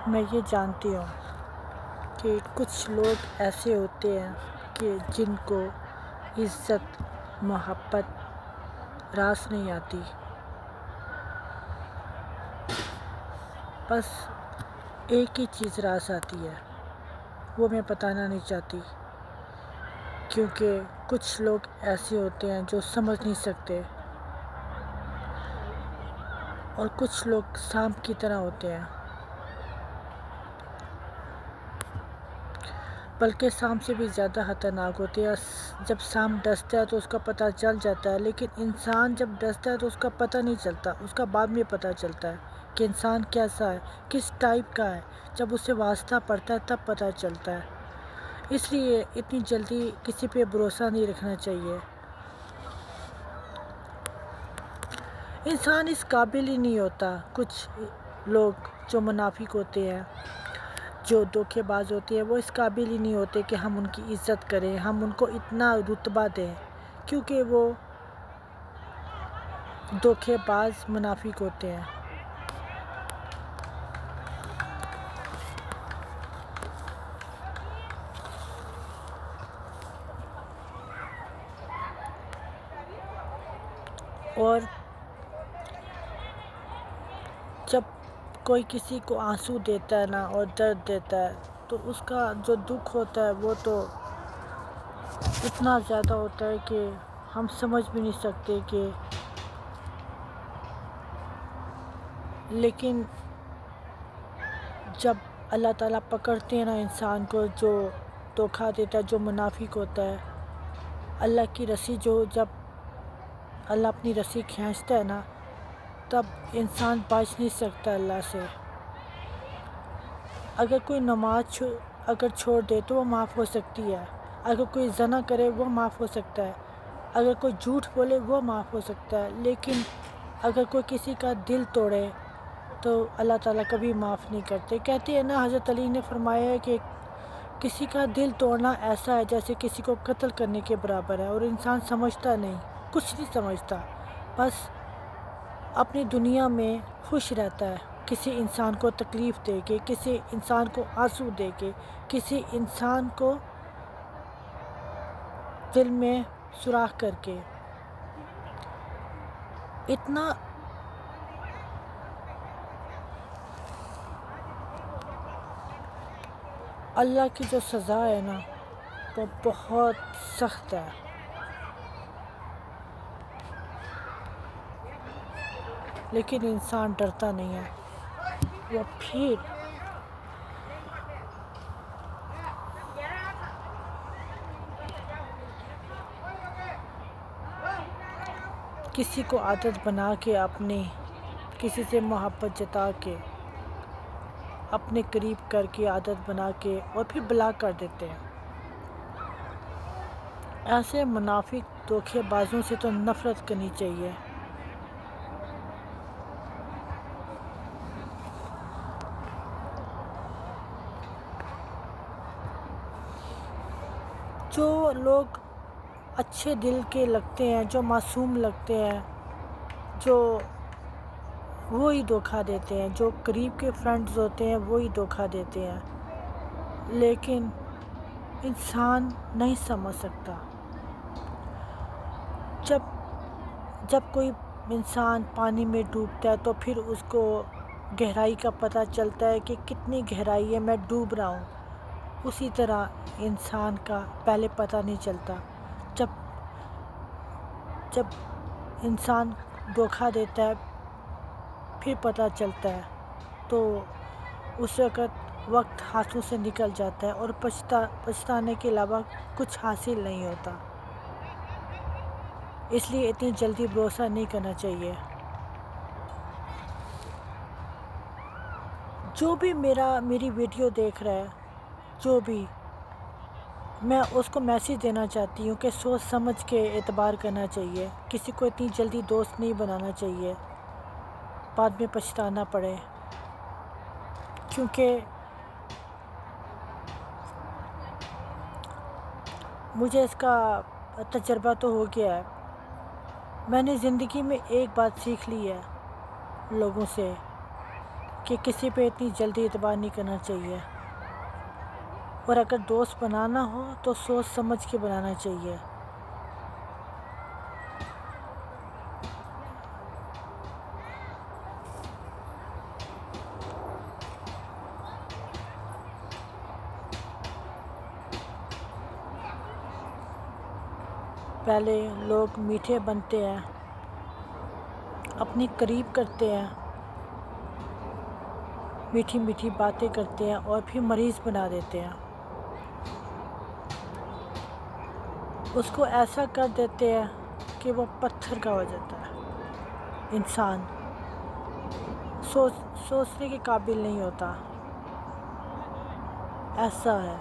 میں یہ جانتی ہوں کہ کچھ لوگ ایسے ہوتے ہیں کہ جن کو عزت محبت راس نہیں آتی، بس ایک ہی چیز راس آتی ہے، وہ میں بتانا نہیں چاہتی، کیونکہ کچھ لوگ ایسے ہوتے ہیں جو سمجھ نہیں سکتے، اور کچھ لوگ سانپ کی طرح ہوتے ہیں، بلکہ سانپ سے بھی زیادہ خطرناک ہوتے ہیں۔ جب سانپ ڈستا ہے تو اس کا پتہ چل جاتا ہے، لیکن انسان جب ڈستا ہے تو اس کا پتہ نہیں چلتا، اس کا بعد میں پتہ چلتا ہے کہ انسان کیسا ہے، کس ٹائپ کا ہے۔ جب اس سے واسطہ پڑتا ہے تب پتہ چلتا ہے۔ اس لیے اتنی جلدی کسی پہ بھروسہ نہیں رکھنا چاہیے۔ انسان اس قابل ہی نہیں ہوتا۔ کچھ لوگ جو منافق ہوتے ہیں، جو دھوکے باز ہوتے ہیں، وہ اس قابل ہی نہیں ہوتے کہ ہم ان کی عزت کریں، ہم ان کو اتنا رتبہ دیں، کیونکہ وہ دھوکے باز منافق ہوتے ہیں۔ اور جب کوئی کسی کو آنسو دیتا ہے نا اور درد دیتا ہے تو اس کا جو دکھ ہوتا ہے وہ تو اتنا زیادہ ہوتا ہے کہ ہم سمجھ بھی نہیں سکتے کہ، لیکن جب اللہ تعالیٰ پکڑتے ہیں نا انسان کو، جو دھوکا دیتا ہے، جو منافق ہوتا ہے، اللہ کی رسی جب اللہ اپنی رسی کھینچتا ہے نا، تب انسان بچ نہیں سکتا اللہ سے۔ اگر کوئی نماز اگر چھوڑ دے تو وہ معاف ہو سکتی ہے، اگر کوئی زنا کرے وہ معاف ہو سکتا ہے، اگر کوئی جھوٹ بولے وہ معاف ہو سکتا ہے، لیکن اگر کوئی کسی کا دل توڑے تو اللہ تعالیٰ کبھی معاف نہیں کرتے۔ کہتے ہیں نا، حضرت علی نے فرمایا ہے کہ کسی کا دل توڑنا ایسا ہے جیسے کسی کو قتل کرنے کے برابر ہے، اور انسان سمجھتا نہیں، کچھ نہیں سمجھتا، بس اپنی دنیا میں خوش رہتا ہے، کسی انسان کو تکلیف دے کے، کسی انسان کو آنسو دے کے، کسی انسان کو دل میں سوراخ کر کے۔ اتنا اللہ کی جو سزا ہے نا وہ بہت سخت ہے، لیکن انسان ڈرتا نہیں ہے، وہ پھر کسی کو عادت بنا کے، اپنی کسی سے محبت جتا کے، اپنے قریب کر کے عادت بنا کے، اور پھر بلاک کر دیتے ہیں۔ ایسے منافق دھوکے بازوں سے تو نفرت کرنی چاہیے۔ جو لوگ اچھے دل کے لگتے ہیں، جو معصوم لگتے ہیں، جو وہی دھوکا دیتے ہیں، جو قریب کے فرینڈز ہوتے ہیں وہی دھوکا دیتے ہیں، لیکن انسان نہیں سمجھ سکتا۔ جب کوئی انسان پانی میں ڈوبتا ہے تو پھر اس کو گہرائی کا پتہ چلتا ہے کہ کتنی گہرائی ہے، میں ڈوب رہا ہوں، اسی طرح انسان کا پہلے پتہ نہیں چلتا۔ جب انسان دھوکا دیتا ہے پھر پتہ چلتا ہے تو اس وقت ہاتھوں سے نکل جاتا ہے، اور پچھتانے کے علاوہ کچھ حاصل نہیں ہوتا۔ اس لیے اتنی جلدی بھروسہ نہیں کرنا چاہیے۔ جو بھی میری ویڈیو دیکھ رہا ہے، جو بھی، میں اس کو میسیج دینا چاہتی ہوں کہ سوچ سمجھ کے اعتبار کرنا چاہیے، کسی کو اتنی جلدی دوست نہیں بنانا چاہیے، بعد میں پچھتانا پڑے، کیونکہ مجھے اس کا تجربہ تو ہو گیا ہے۔ میں نے زندگی میں ایک بات سیکھ لی ہے لوگوں سے، کہ کسی پہ اتنی جلدی اعتبار نہیں کرنا چاہیے، اور اگر دوست بنانا ہو تو سوچ سمجھ کے بنانا چاہیے۔ پہلے لوگ میٹھے بنتے ہیں، اپنی قریب کرتے ہیں، میٹھی میٹھی باتیں کرتے ہیں اور پھر مریض بنا دیتے ہیں، اس کو ایسا کر دیتے ہیں کہ وہ پتھر کا ہو جاتا ہے۔ انسان سوچنے کے قابل نہیں ہوتا، ایسا ہے۔